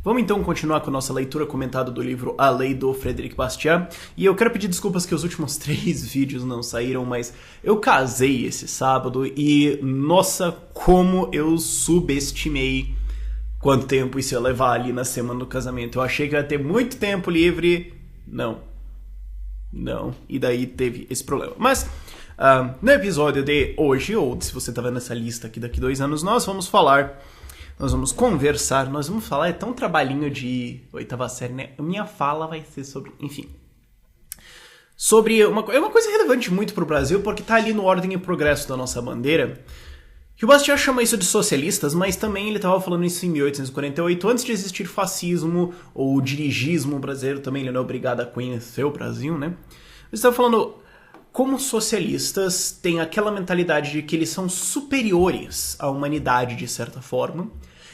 Vamos então continuar com a nossa leitura comentada do livro A Lei, do Frederic Bastiat. E eu quero pedir desculpas que os últimos 3 vídeos não saíram, mas eu casei esse sábado e, nossa, como eu subestimei quanto tempo isso ia levar ali na semana do casamento. Eu achei que ia ter muito tempo livre. Não. E daí teve esse problema. Mas no episódio de hoje, ou se você tá vendo essa lista aqui daqui 2 anos, nós vamos conversar, nós vamos falar, é tão trabalhinho de 8ª série, né? A minha fala vai ser sobre, enfim, sobre uma coisa relevante muito pro Brasil, porque tá ali no Ordem e Progresso da nossa bandeira, que o Bastiat chama isso de socialistas, mas também ele tava falando isso em 1848, antes de existir fascismo ou dirigismo brasileiro, também ele não é obrigado a conhecer o Brasil, né? Ele estava falando como socialistas têm aquela mentalidade de que eles são superiores à humanidade de certa forma,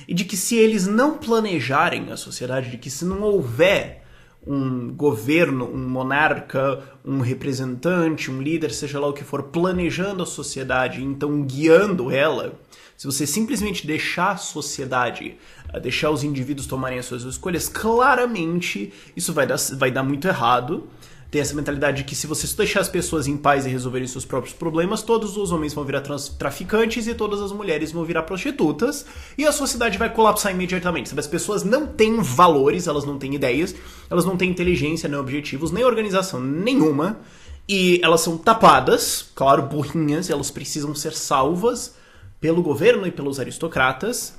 e de que se eles não planejarem a sociedade, de que se não houver um governo, um monarca, um representante, um líder, seja lá o que for, planejando a sociedade, então guiando ela, se você simplesmente deixar a sociedade, deixar os indivíduos tomarem as suas escolhas, claramente isso vai dar muito errado. Tem essa mentalidade de que se você deixar as pessoas em paz e resolverem seus próprios problemas, todos os homens vão virar traficantes e todas as mulheres vão virar prostitutas e a sociedade vai colapsar imediatamente. Sabe? As pessoas não têm valores, elas não têm ideias, elas não têm inteligência, nem objetivos, nem organização nenhuma e elas são tapadas, claro, burrinhas, elas precisam ser salvas pelo governo e pelos aristocratas.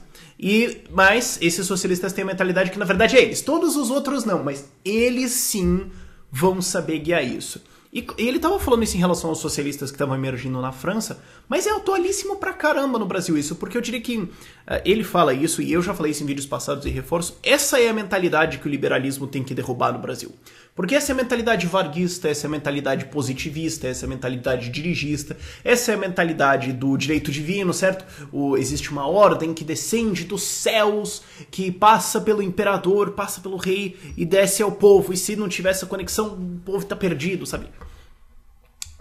Mas esses socialistas têm a mentalidade que na verdade é eles, todos os outros não, mas eles sim vão saber guiar isso. E ele tava falando isso em relação aos socialistas que estavam emergindo na França, mas é atualíssimo pra caramba no Brasil isso, porque eu diria que ele fala isso, e eu já falei isso em vídeos passados e reforço, essa é a mentalidade que o liberalismo tem que derrubar no Brasil. Porque essa é a mentalidade varguista, essa é a mentalidade positivista, essa é a mentalidade dirigista, essa é a mentalidade do direito divino, certo? Existe uma ordem que descende dos céus, que passa pelo imperador, passa pelo rei e desce ao povo, e se não tiver essa conexão, o povo tá perdido, sabe?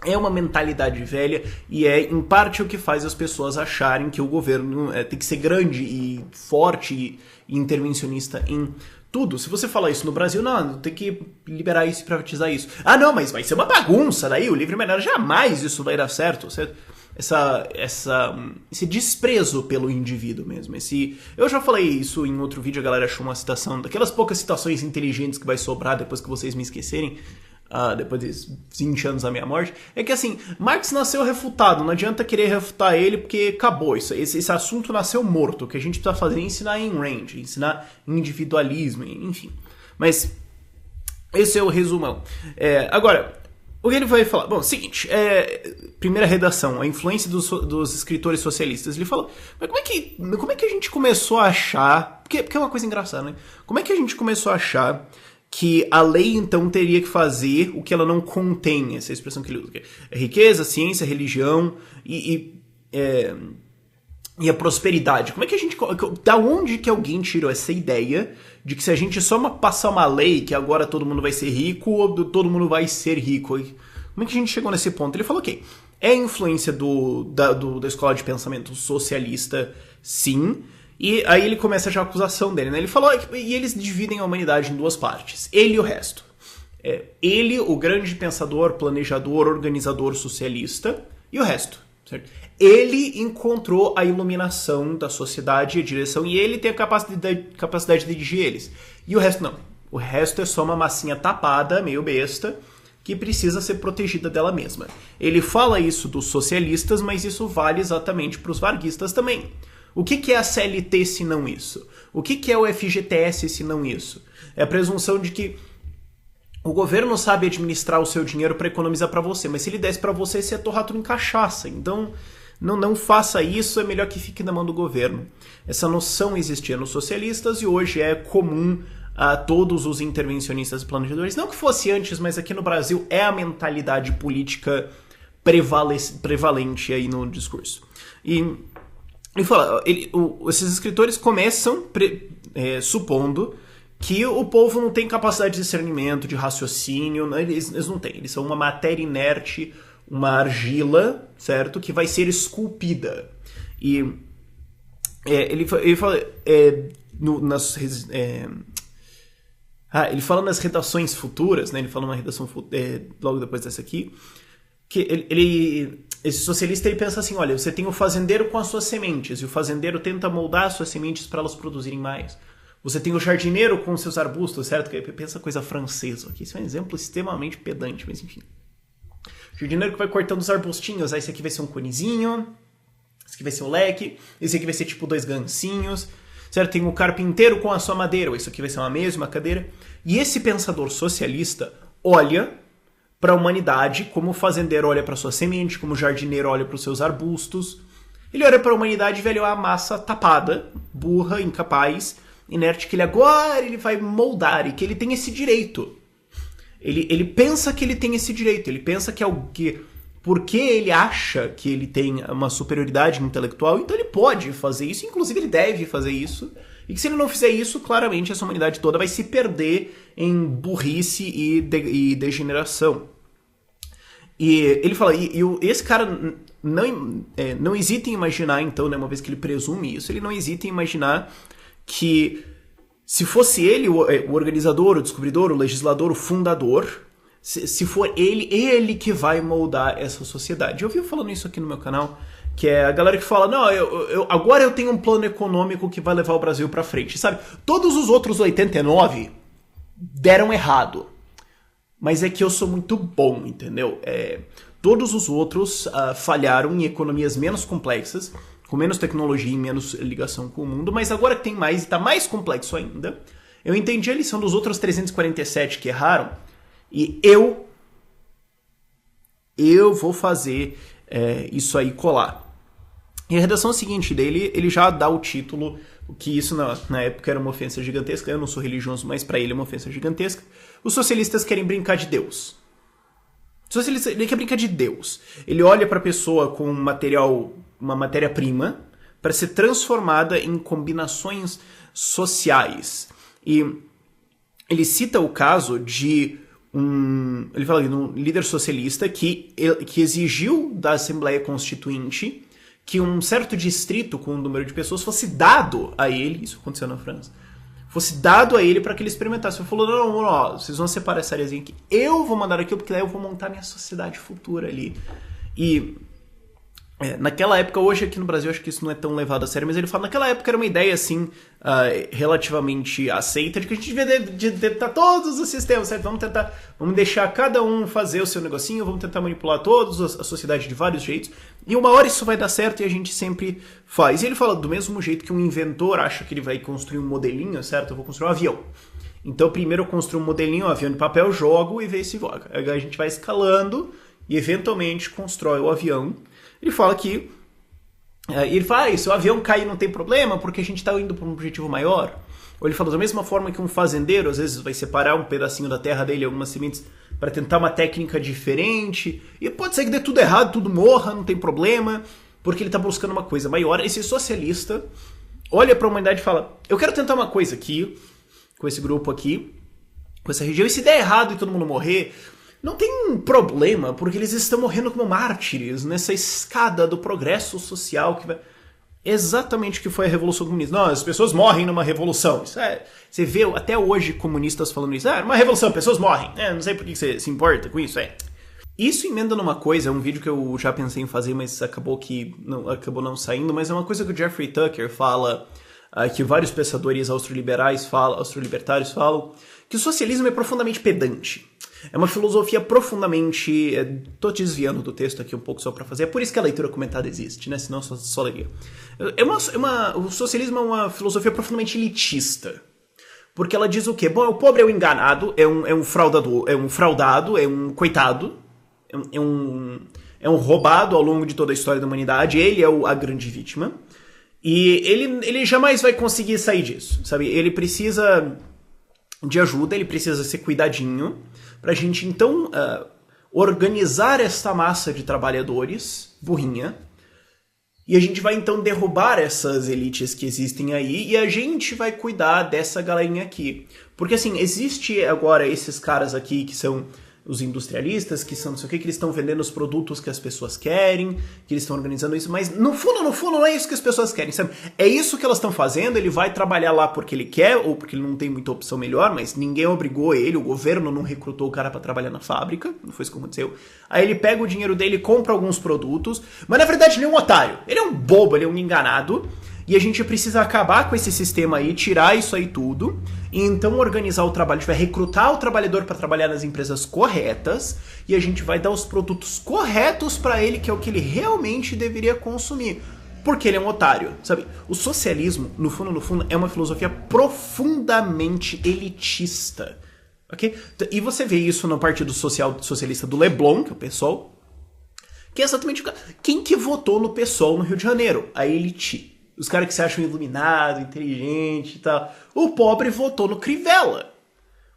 É uma mentalidade velha e é, em parte, o que faz as pessoas acharem que o governo tem que ser grande e forte e intervencionista em tudo. Se você falar isso no Brasil, não, tem que liberar isso e privatizar isso. Ah, não, mas vai ser uma bagunça daí, o livre mercado jamais isso vai dar certo. Esse desprezo pelo indivíduo mesmo. Eu já falei isso em outro vídeo, a galera achou uma citação, daquelas poucas citações inteligentes que vai sobrar depois que vocês me esquecerem. Depois de 20 anos da minha morte, é que assim, Marx nasceu refutado, não adianta querer refutar ele porque acabou, esse assunto nasceu morto, o que a gente precisa fazer é ensinar em range, ensinar individualismo, enfim. Mas esse é o resumão. Agora, o que ele vai falar? Bom, seguinte, primeira redação, a influência dos escritores socialistas. Ele falou, mas como é que a gente começou a achar, porque é uma coisa engraçada, né? Como é que a gente começou a achar que a lei, então, teria que fazer o que ela não contém, essa expressão que ele usa, que é riqueza, ciência, religião e a prosperidade. Como é que a gente... Da onde que alguém tirou essa ideia de que se a gente só passar uma lei que agora todo mundo vai ser rico ou todo mundo vai ser rico? Como é que a gente chegou nesse ponto? Ele falou, ok, é influência da escola de pensamento socialista, sim. E aí ele começa já a acusação dele, né? Ele falou, e eles dividem a humanidade em 2 partes, ele e o resto. Ele, o grande pensador, planejador, organizador socialista, e o resto, certo? Ele encontrou a iluminação da sociedade e a direção, e ele tem a capacidade de dirigir eles. E o resto não. O resto é só uma massinha tapada, meio besta, que precisa ser protegida dela mesma. Ele fala isso dos socialistas, mas isso vale exatamente para os varguistas também. O que é a CLT se não isso? O que é o FGTS se não isso? É a presunção de que o governo sabe administrar o seu dinheiro para economizar para você, mas se ele desse para você, você ia torrar tudo em cachaça. Então, não faça isso, é melhor que fique na mão do governo. Essa noção existia nos socialistas e hoje é comum a todos os intervencionistas e planejadores. Não que fosse antes, mas aqui no Brasil é a mentalidade política prevalente aí no discurso. Ele fala, esses escritores começam supondo que o povo não tem capacidade de discernimento, de raciocínio, eles não têm. Eles são uma matéria inerte, uma argila, certo? Que vai ser esculpida. E ele fala, ele fala nas redações futuras, né? Ele fala numa redação logo depois dessa aqui, que esse socialista ele pensa assim, olha, você tem o fazendeiro com as suas sementes, e o fazendeiro tenta moldar as suas sementes para elas produzirem mais. Você tem o jardineiro com os seus arbustos, certo? Que pensa coisa francesa aqui. Isso é um exemplo extremamente pedante, mas enfim. O jardineiro que vai cortando os arbustinhos, aí esse aqui vai ser um conezinho, esse aqui vai ser um leque, esse aqui vai ser tipo 2 gancinhos, certo? Tem o carpinteiro com a sua madeira, isso aqui vai ser uma mesa, uma cadeira. E esse pensador socialista olha para a humanidade como o fazendeiro olha para sua semente, como o jardineiro olha para os seus arbustos. Ele olha para a humanidade e vê a massa tapada, burra, incapaz, inerte, que ele vai moldar e que ele tem esse direito. Ele pensa que ele tem esse direito, ele pensa porque ele acha que ele tem uma superioridade intelectual, então ele pode fazer isso, inclusive ele deve fazer isso, e que se ele não fizer isso, claramente essa humanidade toda vai se perder em burrice e degeneração. E ele fala, esse cara não hesita em imaginar, então, né, uma vez que ele presume isso, ele não hesita em imaginar que se fosse ele o organizador, o descobridor, o legislador, o fundador, se for ele que vai moldar essa sociedade. Eu vi falando isso aqui no meu canal, que é a galera que fala, não, agora eu tenho um plano econômico que vai levar o Brasil pra frente, sabe? Todos os outros 89 deram errado, mas é que eu sou muito bom, entendeu? Todos os outros falharam em economias menos complexas, com menos tecnologia e menos ligação com o mundo, mas agora que tem mais e tá mais complexo ainda, eu entendi a lição dos outros 347 que erraram, e eu vou fazer isso aí colar. E a redação seguinte dele, ele já dá o título, que isso na época era uma ofensa gigantesca, eu não sou religioso, mas para ele é uma ofensa gigantesca. Os socialistas querem brincar de Deus. O socialista, ele quer brincar de Deus. Ele olha para a pessoa com uma matéria-prima para ser transformada em combinações sociais. E ele cita o caso de ele fala de um líder socialista que exigiu da Assembleia Constituinte que um certo distrito com um número de pessoas fosse dado a ele, isso aconteceu na França, fosse dado a ele para que ele experimentasse. Ele falou, não, vocês vão separar essa areazinha aqui, eu vou mandar aquilo, porque daí eu vou montar minha sociedade futura ali. E naquela época, hoje aqui no Brasil, acho que isso não é tão levado a sério, mas ele fala, naquela época era uma ideia, assim, relativamente aceita, de que a gente devia tentar todos os sistemas, certo? Vamos deixar cada um fazer o seu negocinho, vamos tentar manipular todos, a sociedade de vários jeitos, e uma hora isso vai dar certo e a gente sempre faz. E ele fala, do mesmo jeito que um inventor acha que ele vai construir um modelinho, certo? Eu vou construir um avião. Então, primeiro eu construo um modelinho, um avião de papel, jogo e vejo se voa. Aí a gente vai escalando e, eventualmente, constrói o avião. Ele fala que... se o avião cair não tem problema, porque a gente está indo para um objetivo maior. Ou ele fala, da mesma forma que um fazendeiro, às vezes, vai separar um pedacinho da terra dele, algumas sementes, para tentar uma técnica diferente. E pode ser que dê tudo errado, tudo morra, não tem problema, porque ele está buscando uma coisa maior. Esse socialista olha para a humanidade e fala, eu quero tentar uma coisa aqui, com esse grupo aqui, com essa região, e se der errado e todo mundo morrer... Não tem problema, porque eles estão morrendo como mártires nessa escada do progresso social que vai... Exatamente o que foi a Revolução Comunista. Não, as pessoas morrem numa revolução. Você vê até hoje comunistas falando isso. Uma revolução, pessoas morrem. Não sei por que você se importa com isso. Isso emenda numa coisa, é um vídeo que eu já pensei em fazer, mas acabou não saindo, mas é uma coisa que o Jeffrey Tucker fala, que vários pensadores austro-libertários falam, que o socialismo é profundamente pedante. É uma filosofia profundamente... Tô desviando do texto aqui um pouco só pra fazer. É por isso que a leitura comentada existe, né? Senão eu só leria. O socialismo é uma filosofia profundamente elitista. Porque ela diz o quê? Bom, o pobre é um enganado, é um fraudado, é um coitado, é um roubado ao longo de toda a história da humanidade. Ele é a grande vítima. E ele jamais vai conseguir sair disso, sabe? Ele precisa de ajuda, ele precisa ser cuidadinho pra gente, então, organizar esta massa de trabalhadores, burrinha, e a gente vai, então, derrubar essas elites que existem aí, e a gente vai cuidar dessa galerinha aqui. Porque, assim, existe agora esses caras aqui que são os industrialistas, que são não sei o que eles estão vendendo os produtos que as pessoas querem, que eles estão organizando isso, mas no fundo não é isso que as pessoas querem, sabe? É isso que elas estão fazendo, ele vai trabalhar lá porque ele quer, ou porque ele não tem muita opção melhor, mas ninguém obrigou ele, o governo não recrutou o cara pra trabalhar na fábrica, não foi isso que aconteceu. Aí ele pega o dinheiro dele, compra alguns produtos, mas na verdade ele é um otário, ele é um bobo, ele é um enganado, e a gente precisa acabar com esse sistema aí, tirar isso aí tudo, e então organizar o trabalho. A gente vai recrutar o trabalhador para trabalhar nas empresas corretas, e a gente vai dar os produtos corretos para ele, que é o que ele realmente deveria consumir. Porque ele é um otário, sabe? O socialismo, no fundo, é uma filosofia profundamente elitista, ok? E você vê isso no Partido Socialista do Leblon, que é o PSOL, que é exatamente quem que votou no PSOL no Rio de Janeiro? A elite. Os caras que se acham iluminado, inteligente e tal. O pobre votou no Crivella.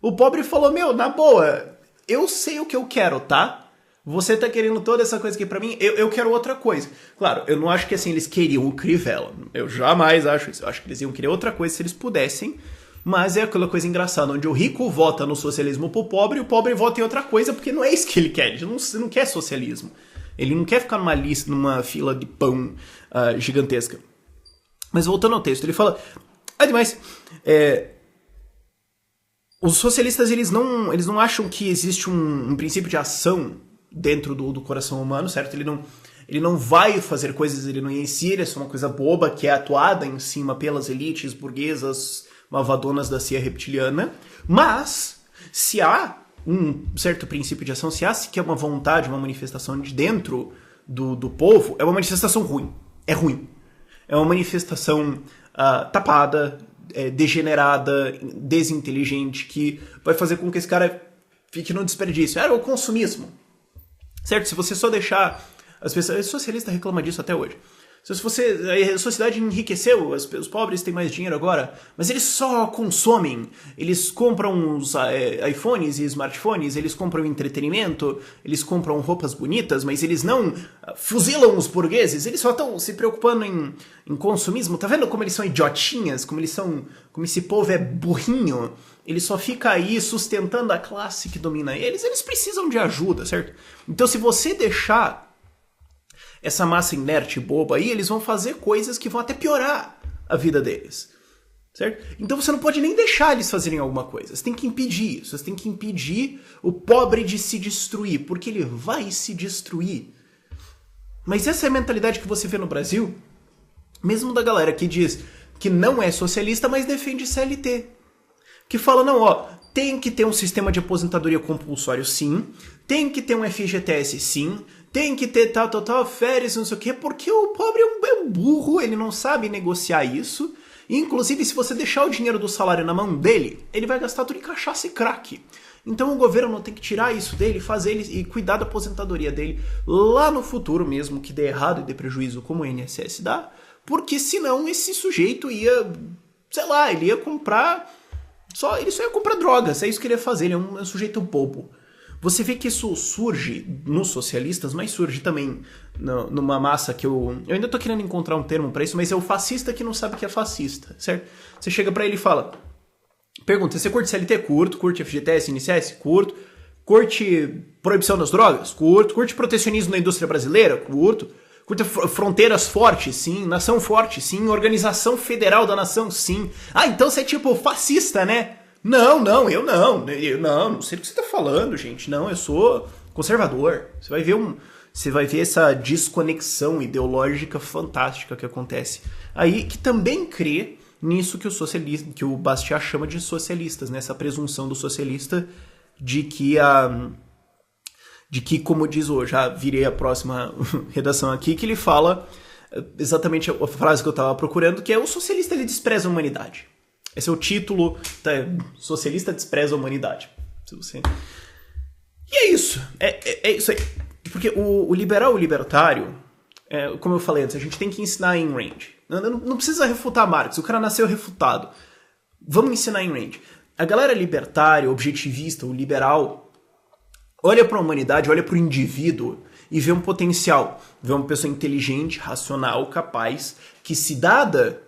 O pobre falou, meu, na boa, eu sei o que eu quero, tá? Você tá querendo toda essa coisa aqui pra mim, eu quero outra coisa. Claro, eu não acho que assim eles queriam o Crivella. Eu jamais acho isso. Eu acho que eles iam querer outra coisa se eles pudessem. Mas é aquela coisa engraçada, onde o rico vota no socialismo pro pobre e o pobre vota em outra coisa, porque não é isso que ele quer. Ele não quer socialismo. Ele não quer ficar numa fila de pão gigantesca. Mas voltando ao texto, ele fala... Ademais, os socialistas eles não acham que existe um princípio de ação dentro do coração humano, certo? Ele não vai fazer coisas, ele não inicia, é só uma coisa boba que é atuada em cima pelas elites burguesas malvadonas da CIA reptiliana. Mas, se há um certo princípio de ação, se há sequer uma vontade, uma manifestação de dentro do povo, é uma manifestação ruim. É ruim. É uma manifestação tapada, degenerada, desinteligente, que vai fazer com que esse cara fique no desperdício. Era o consumismo. Certo? Se você só deixar as pessoas... O socialista reclama disso até hoje. Se a sociedade enriqueceu, os pobres têm mais dinheiro agora, mas eles só consomem. Eles compram os iPhones e smartphones, eles compram entretenimento, eles compram roupas bonitas, mas eles não fuzilam os burgueses, eles só estão se preocupando em consumismo. Tá vendo como eles são idiotinhas? Como esse povo é burrinho? Ele só fica aí sustentando a classe que domina eles. Eles precisam de ajuda, certo? Então se você deixar essa massa inerte e boba aí, eles vão fazer coisas que vão até piorar a vida deles, certo? Então você não pode nem deixar eles fazerem alguma coisa. Você tem que impedir isso. Você tem que impedir o pobre de se destruir, porque ele vai se destruir. Mas essa é a mentalidade que você vê no Brasil, mesmo da galera que diz que não é socialista, mas defende CLT. Que fala, não, ó, tem que ter um sistema de aposentadoria compulsório, sim. Tem que ter um FGTS, sim. Tem que ter tal, férias, não sei o quê, porque o pobre é um burro, ele não sabe negociar isso. E, inclusive, se você deixar o dinheiro do salário na mão dele, ele vai gastar tudo em cachaça e crack. Então o governo tem que tirar isso dele, fazer ele e cuidar da aposentadoria dele lá no futuro mesmo, que dê errado e dê prejuízo como o INSS dá, porque senão esse sujeito ia, sei lá, ele ia comprar... Ele só ia comprar drogas, é isso que ele ia fazer, ele é um sujeito bobo. Você vê que isso surge nos socialistas, mas surge também numa massa que eu ainda tô querendo encontrar um termo pra isso, mas é o fascista que não sabe que é fascista, certo? Você chega pra ele e fala, pergunta, você curte CLT? Curto. Curte FGTS, INSS? Curto. Curte proibição das drogas? Curto. Curte protecionismo na indústria brasileira? Curto. Curte fronteiras fortes? Sim. Nação forte? Sim. Organização federal da nação? Sim. Ah, então você é tipo fascista, né? Não, eu não sei do que você tá falando, gente. Não, eu sou conservador. Você vai ver essa desconexão ideológica fantástica que acontece aí, que também crê nisso que o Bastiat chama de socialistas, né? Essa presunção do socialista de que, como diz hoje, já virei a próxima redação aqui, que ele fala exatamente a frase que eu estava procurando, que é o socialista ele despreza a humanidade. Esse é o título, socialista despreza a humanidade. E é isso. É isso aí. Porque o liberal, o libertário, como eu falei antes, a gente tem que ensinar Ayn Rand. Não precisa refutar Marx, o cara nasceu refutado. Vamos ensinar Ayn Rand. A galera libertária, objetivista, o liberal, olha para a humanidade, olha para o indivíduo e vê um potencial. Vê uma pessoa inteligente, racional, capaz, que se dada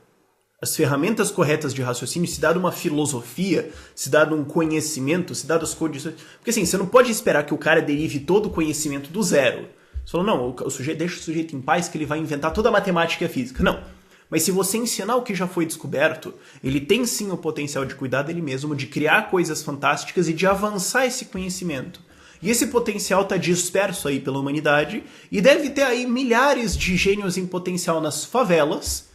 as ferramentas corretas de raciocínio, se dado uma filosofia, se dado um conhecimento, se dado as condições... Porque assim, você não pode esperar que o cara derive todo o conhecimento do zero. Você falou, não, o sujeito, deixa o sujeito em paz que ele vai inventar toda a matemática e a física. Não. Mas se você ensinar o que já foi descoberto, ele tem sim o potencial de cuidar dele mesmo, de criar coisas fantásticas e de avançar esse conhecimento. E esse potencial está disperso aí pela humanidade e deve ter aí milhares de gênios em potencial nas favelas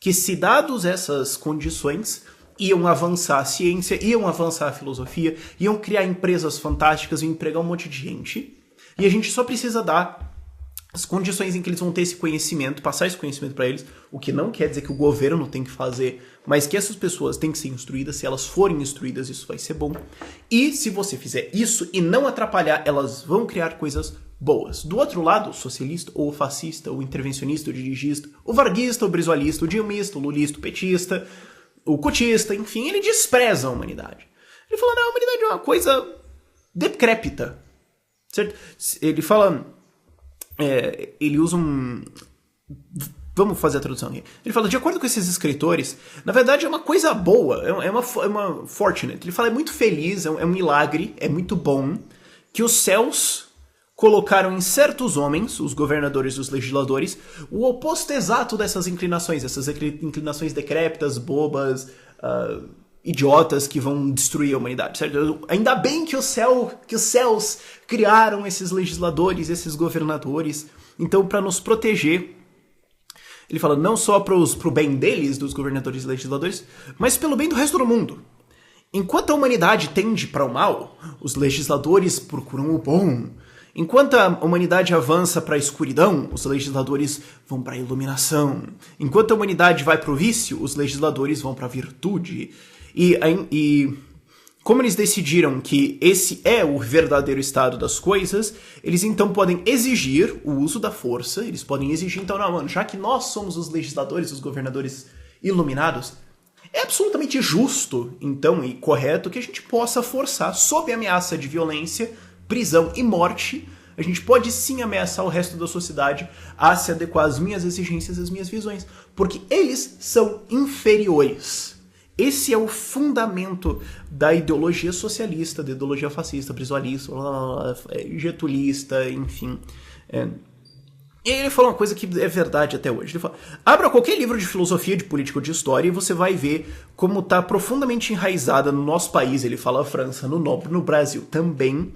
que, se dados essas condições, iam avançar a ciência, iam avançar a filosofia, iam criar empresas fantásticas e empregar um monte de gente. E a gente só precisa dar as condições em que eles vão ter esse conhecimento, passar esse conhecimento para eles, o que não quer dizer que o governo tem que fazer, mas que essas pessoas têm que ser instruídas. Se elas forem instruídas, isso vai ser bom. E se você fizer isso e não atrapalhar, elas vão criar coisas boas. Do outro lado, o socialista, ou o fascista, o intervencionista, o dirigista, o varguista, o brizoalista, o dilmista, o lulista, o petista, o cotista, enfim, ele despreza a humanidade. Ele fala, não, a humanidade é uma coisa decrépita. Certo? Ele fala... ele usa um... Vamos fazer a tradução aqui. Ele fala, de acordo com esses escritores, na verdade é uma coisa boa, é uma fortunate. Ele fala, é muito feliz, é um milagre, é muito bom que os céus colocaram em certos homens, os governadores e os legisladores, o oposto exato dessas inclinações decrépitas, bobas, idiotas que vão destruir a humanidade, certo? Ainda bem que os céus criaram esses legisladores, esses governadores, então para nos proteger. Ele fala não só pro bem deles, dos governadores e legisladores, mas pelo bem do resto do mundo. Enquanto a humanidade tende para o mal, os legisladores procuram o bom. Enquanto a humanidade avança para a escuridão, os legisladores vão para a iluminação. Enquanto a humanidade vai para o vício, os legisladores vão para a virtude. E como eles decidiram que esse é o verdadeiro estado das coisas, eles então podem exigir o uso da força. Eles podem exigir, então, não, mano, já que nós somos os legisladores, os governadores iluminados, é absolutamente justo, então, e correto que a gente possa forçar, sob ameaça de violência, prisão e morte, a gente pode sim ameaçar o resto da sociedade a se adequar às minhas exigências, às minhas visões, porque eles são inferiores. Esse é o fundamento da ideologia socialista, da ideologia fascista, brizoalista, getulista, enfim. E ele fala uma coisa que é verdade até hoje. Ele fala, abra qualquer livro de filosofia, de política ou de história e você vai ver como está profundamente enraizada no nosso país. Ele fala a França, no Brasil também.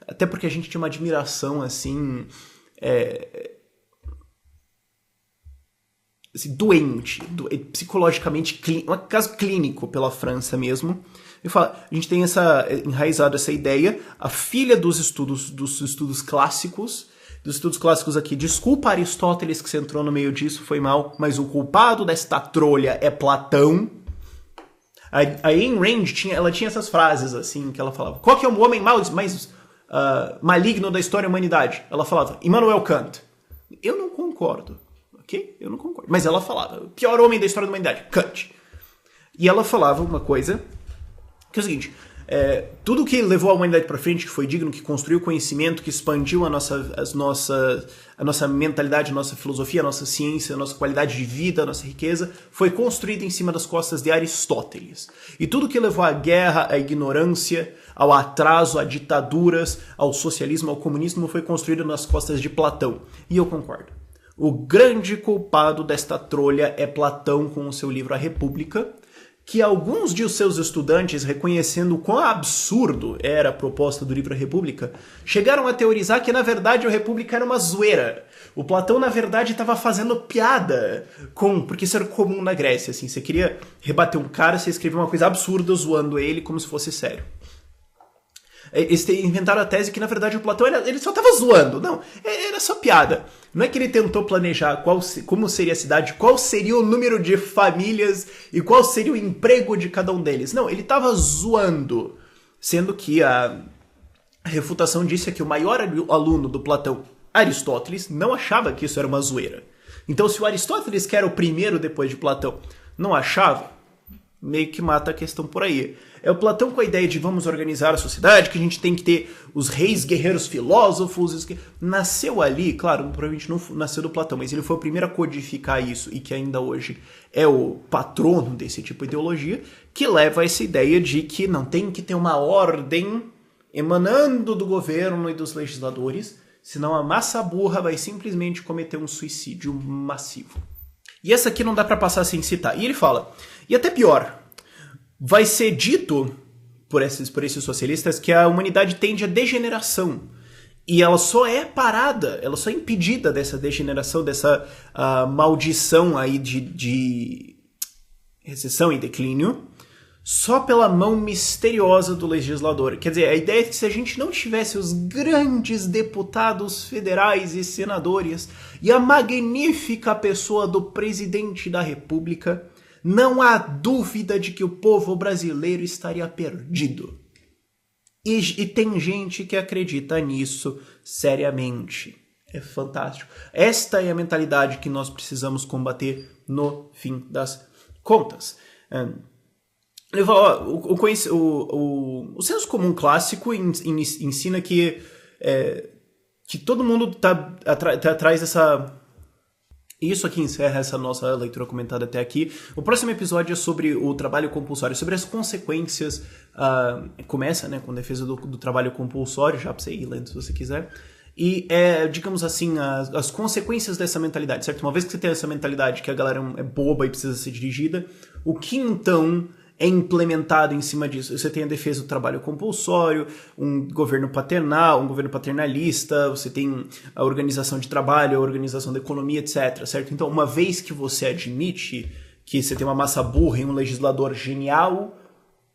Até porque a gente tinha uma admiração, assim, doente, psicologicamente, um caso clínico pela França mesmo. Ele fala, a gente tem enraizado essa ideia, a filha dos estudos clássicos aqui, desculpa Aristóteles que você entrou no meio disso, foi mal, mas o culpado desta trolha é Platão. A Ayn Rand ela tinha essas frases, assim, que ela falava, qual que é o homem mais maligno da história da humanidade? Ela falava, Immanuel Kant. Eu não concordo, ok? Eu não concordo. Mas ela falava, o pior homem da história da humanidade, Kant. E ela falava uma coisa, que é o seguinte, tudo que levou a humanidade para frente, que foi digno, que construiu conhecimento, que expandiu a nossa mentalidade, a nossa filosofia, a nossa ciência, a nossa qualidade de vida, a nossa riqueza, foi construído em cima das costas de Aristóteles. E tudo que levou à guerra, à ignorância, ao atraso, a ditaduras, ao socialismo, ao comunismo, foi construído nas costas de Platão. E eu concordo. O grande culpado desta trolha é Platão com o seu livro A República, que alguns de seus estudantes, reconhecendo o quão absurdo era a proposta do livro A República, chegaram a teorizar que, na verdade, a República era uma zoeira. O Platão, na verdade, estava fazendo piada porque isso era comum na Grécia. Assim, você queria rebater um cara, você escrevia uma coisa absurda zoando ele como se fosse sério. Eles inventaram a tese que, na verdade, o Platão ele só estava zoando. Não, era só piada. Não é que ele tentou planejar como seria a cidade, qual seria o número de famílias e qual seria o emprego de cada um deles. Não, ele estava zoando. Sendo que a refutação disse que o maior aluno do Platão, Aristóteles, não achava que isso era uma zoeira. Então, se o Aristóteles, que era o primeiro depois de Platão, não achava, meio que mata a questão por aí. É o Platão com a ideia de vamos organizar a sociedade, que a gente tem que ter os reis, guerreiros, filósofos. Nasceu ali, claro, provavelmente não nasceu do Platão, mas ele foi o primeiro a codificar isso e que ainda hoje é o patrono desse tipo de ideologia, que leva a essa ideia de que não tem que ter uma ordem emanando do governo e dos legisladores, senão a massa burra vai simplesmente cometer um suicídio massivo. E essa aqui não dá pra passar sem citar. E ele fala, e até pior, vai ser dito por esses socialistas que a humanidade tende à degeneração. E ela só é parada, ela só é impedida dessa degeneração, dessa maldição aí de recessão e declínio, só pela mão misteriosa do legislador. Quer dizer, a ideia é que se a gente não tivesse os grandes deputados federais e senadores e a magnífica pessoa do presidente da República, não há dúvida de que o povo brasileiro estaria perdido. E tem gente que acredita nisso seriamente. É fantástico. Esta é a mentalidade que nós precisamos combater no fim das contas. Eu falo, o senso comum clássico ensina que todo mundo tá atrás dessa... Isso aqui encerra essa nossa leitura comentada até aqui. O próximo episódio é sobre o trabalho compulsório, sobre as consequências. Começa, né, com defesa do trabalho compulsório, já pra você ir lendo se você quiser. E digamos assim, as consequências dessa mentalidade, certo? Uma vez que você tem essa mentalidade que a galera é boba e precisa ser dirigida, o que então é implementado em cima disso? Você tem a defesa do trabalho compulsório, um governo paternal, um governo paternalista, você tem a organização de trabalho, a organização da economia, etc, certo? Então, uma vez que você admite que você tem uma massa burra e um legislador genial,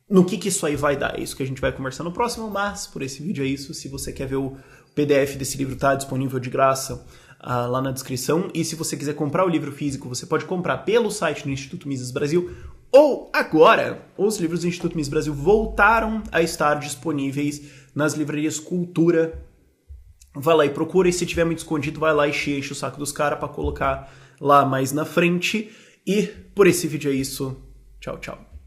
no que isso aí vai dar? É isso que a gente vai conversar no próximo, mas por esse vídeo é isso. Se você quer ver o PDF desse livro, tá disponível de graça lá na descrição. E se você quiser comprar o livro físico, você pode comprar pelo site do Instituto Mises Brasil. Ou agora, os livros do Instituto Mises Brasil voltaram a estar disponíveis nas livrarias Cultura. Vai lá e procura, e se tiver muito escondido, vai lá e enche o saco dos caras para colocar lá mais na frente. E por esse vídeo é isso. Tchau, tchau.